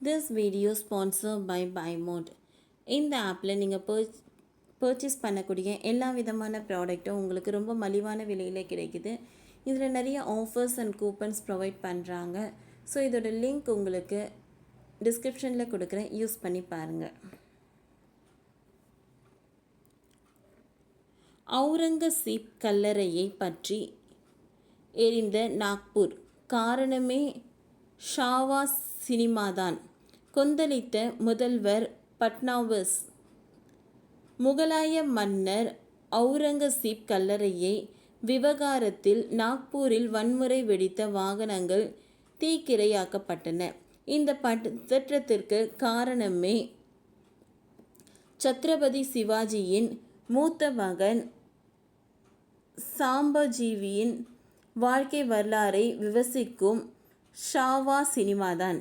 This video sponsor by பைமோட். இந்த ஆப்பில் நீங்கள் பர்ச்சேஸ் பண்ணக்கூடிய எல்லா விதமான ப்ராடக்ட்டும் உங்களுக்கு ரொம்ப மலிவான விலையில் கிடைக்குது. இதில் நிறைய ஆஃபர்ஸ் அண்ட் கூப்பன்ஸ் ப்ரொவைட் பண்ணுறாங்க. ஸோ இதோட லிங்க் உங்களுக்கு டிஸ்கிரிப்ஷனில் கொடுக்குறேன், யூஸ் பண்ணி பாருங்கள். அவுரங்கசீப் கல்லறையை பற்றி எரிந்த நாக்பூர், காரணமே ஷாவா சினிமாதான். கொந்தளித்த முதல்வர் பட்னாவிஸ். முகலாய மன்னர் அவுரங்கசீப் கல்லறையை விவகாரத்தில் நாக்பூரில் வன்முறை வெடித்த வாகனங்கள் தீக்கிரையாக்கப்பட்டன. இந்த பதற்றத்திற்கு காரணமே சத்ரபதி சிவாஜியின் மூத்த மகன் சாம்பஜியின் வாழ்க்கை வரலாறை விவசிக்கும் ஷாவா சினிமாதான்.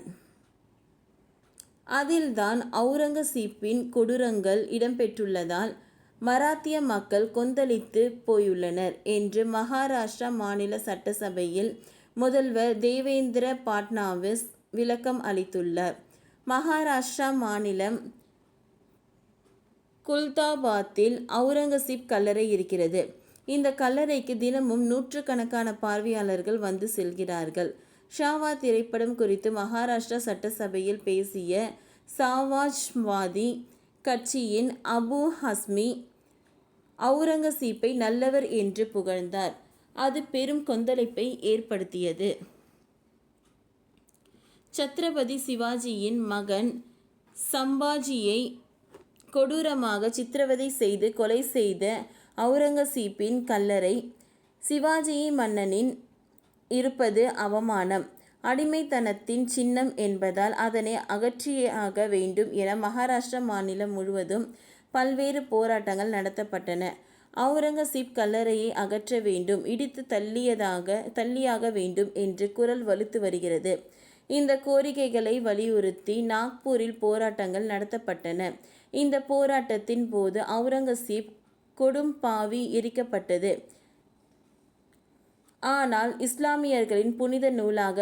அதில்தான் அவுரங்கசீப்பின் கொடூரங்கள் இடம்பெற்றுள்ளதால் மராத்திய மக்கள் கொந்தளித்து போயுள்ளனர் என்று மகாராஷ்டிரா மாநில சட்டசபையில் முதல்வர் தேவேந்திர பட்னாவிஸ் விளக்கம் அளித்துள்ளார். மகாராஷ்டிரா மாநிலம் குல்தாபாத்தில் அவுரங்கசீப் கல்லறை இருக்கிறது. இந்த கல்லறைக்கு தினமும் நூற்றுக்கணக்கான பார்வையாளர்கள் வந்து செல்கிறார்கள். ஷாவா திரைப்படம் குறித்து மகாராஷ்டிரா சட்டசபையில் பேசிய சமாஜ்வாதி கட்சியின் அபு ஹஸ்மி அவுரங்கசீப்பை நல்லவர் என்று புகழ்ந்தார். அது பெரும் கொந்தளிப்பை ஏற்படுத்தியது. சத்ரபதி சிவாஜியின் மகன் சம்பாஜியை கொடூரமாக சித்திரவதை செய்து கொலை செய்த அவுரங்கசீப்பின் கல்லறை சிவாஜி மன்னனின் இருப்பது அவமானம், அடிமைத்தனத்தின் சின்னம் என்பதால் அதனை அகற்றியாக வேண்டும் என மகாராஷ்டிரா மாநிலம் முழுவதும் பல்வேறு போராட்டங்கள் நடத்தப்பட்டன. அவுரங்கசீப் கல்லறையை அகற்ற வேண்டும், இடித்து தள்ளியாக வேண்டும் என்று குரல் வலுத்து வருகிறது. இந்த கோரிக்கைகளை வலியுறுத்தி நாக்பூரில் போராட்டங்கள் நடத்தப்பட்டன. இந்த போராட்டத்தின் போது அவுரங்கசீப் கொடும்பாவி எரிக்கப்பட்டது. ஆனால் இஸ்லாமியர்களின் புனித நூலாக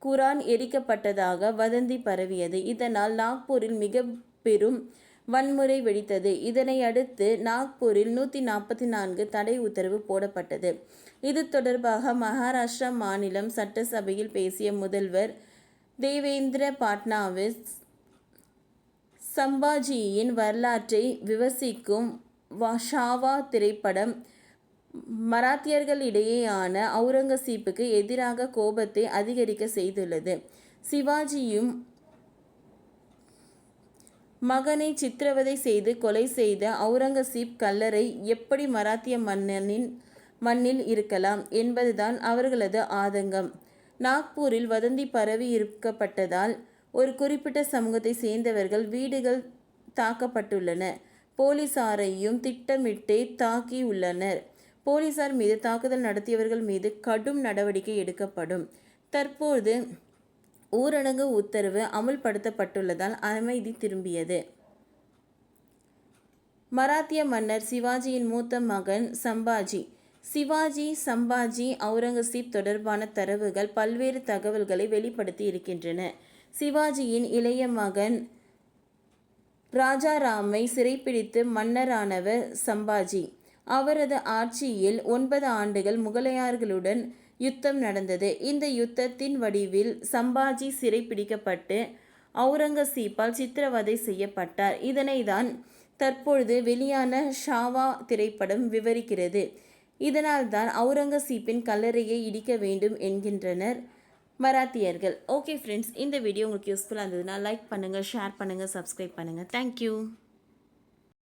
குரான் எரிக்கப்பட்டதாக வதந்தி பரவியது. இதனால் நாக்பூரில் மிக பெரும் வன்முறை வெடித்தது. இதனை அடுத்து நாக்பூரில் 144 தடை உத்தரவு போடப்பட்டது. இது தொடர்பாக மகாராஷ்டிரா மாநிலம் சட்டசபையில் பேசிய முதல்வர் தேவேந்திர பட்னாவிஸ் சம்பாஜியின் வரலாற்றை விவசிக்கும் ஷாவா திரைப்படம் மராத்தியர்களிடையேயான அவுரங்கசீப்புக்கு எதிராக கோபத்தை அதிகரிக்க செய்துள்ளது. சிவாஜியும் மகனை சித்திரவதை செய்து கொலை செய்த அவுரங்கசீப் கல்லறை எப்படி மராத்திய மண்ணில் இருக்கலாம் என்பதுதான் அவர்களது ஆதங்கம். நாக்பூரில் வதந்தி பரவி இருக்கப்பட்டதால் ஒரு குறிப்பிட்ட சமூகத்தை சேர்ந்தவர்கள் வீடுகள் தாக்கப்பட்டுள்ளன. போலீசாரையும் திட்டமிட்டே தாக்கியுள்ளனர். போலீசார் மீது தாக்குதல் நடத்தியவர்கள் மீது கடும் நடவடிக்கை எடுக்கப்படும். தற்போது ஊரடங்கு உத்தரவு அமுல்படுத்தப்பட்டுள்ளதால் அமைதி திரும்பியது. மராத்திய மன்னர் சிவாஜியின் மூத்த மகன் சம்பாஜி அவுரங்கசீப் தொடர்பான தரவுகள் பல்வேறு தகவல்களை வெளிப்படுத்தி இருக்கின்றன. சிவாஜியின் இளைய மகன் ராஜாராமை சிறைப்பிடித்து மன்னரானவர் சம்பாஜி. அவரது ஆட்சியில் 9 ஆண்டுகள் முகலாயர்களுடன் யுத்தம் நடந்தது. இந்த யுத்தத்தின் வடிவில் சம்பாஜி சிறைப்பிடிக்கப்பட்டு அவுரங்கசீப்பால் சித்திரவதை செய்யப்பட்டார். இதனை தான் தற்பொழுது வெளியான ஷாவா திரைப்படம் விவரிக்கிறது. இதனால் தான் அவுரங்கசீப்பின் கல்லறையை இடிக்க வேண்டும் என்கின்றனர் மராத்தியர்கள். ஓகே ஃப்ரெண்ட்ஸ், இந்த வீடியோ உங்களுக்கு யூஸ்ஃபுல்லாக இருந்ததுன்னா லைக் பண்ணுங்கள், ஷேர் பண்ணுங்கள், சப்ஸ்கிரைப் பண்ணுங்கள். தேங்க்யூ.